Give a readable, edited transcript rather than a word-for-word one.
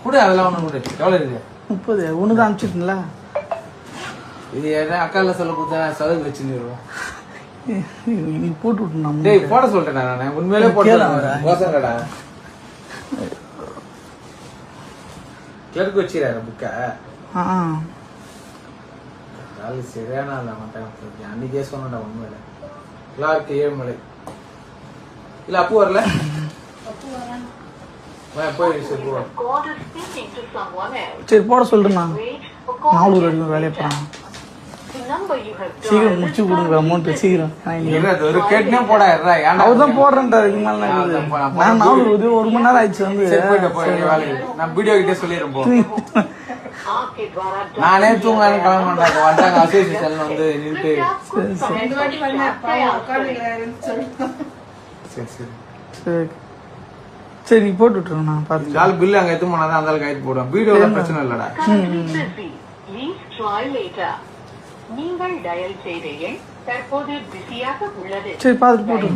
கூட அதெல்லாம் ஒண்ணு கூட எவ்வளவு இருக்கு 30 ஒன்று தான் அனுப்பிச்சிட்டுங்களா இது என்ன அக்கால சொல்ல கொடுத்தா சதவீதம் வச்சுருவோம் நீ போட்டு விட்டுனா டேய் போட சொல்லிட்டேன் நான் உண்மையிலே போட்டேன் கோசங்கடா கிளர்க்கு வச்சிடாரு புக்க அது சரியான இல்லை மாட்டேன் அன்னைக்கே சொன்னடா உண்மையில கிளார்க்கு ஏழுமலை இல்ல அப்போ வரல சரி போட சொல்றேண்ணா 400 வரைக்கும் வேலையை போறாங்க சீக்கிரம் முடிச்சு கொடுங்க அமௌண்ட் சீக்கிரம் கேட்டுனே போடா அவர்தான் போடுறேன்டாரு நான் 400 1 மணி நேரம் ஆயிடுச்சு வந்து நான் வீடியோ கிட்டே சொல்லிடுறேன் நானே தூங்கலான்னு கிளம்ப மாட்டாங்க வந்தாங்க அசோசியேஷன் வந்து நின்று சரி சரி நீ போட்டு விட்டுருங்க நான் பார்த்து ஆள் பில்லு அங்க எத்து போனாதான் அந்த ஆளுக்கு ஆயிட்டு போடுவேன் வீடியோல பிரச்சனை இல்லடா நீங்கள் டயல் செய்த எண் தற்போது பிஸியாக உள்ளது. சரி பார்த்துட்டு போட்டு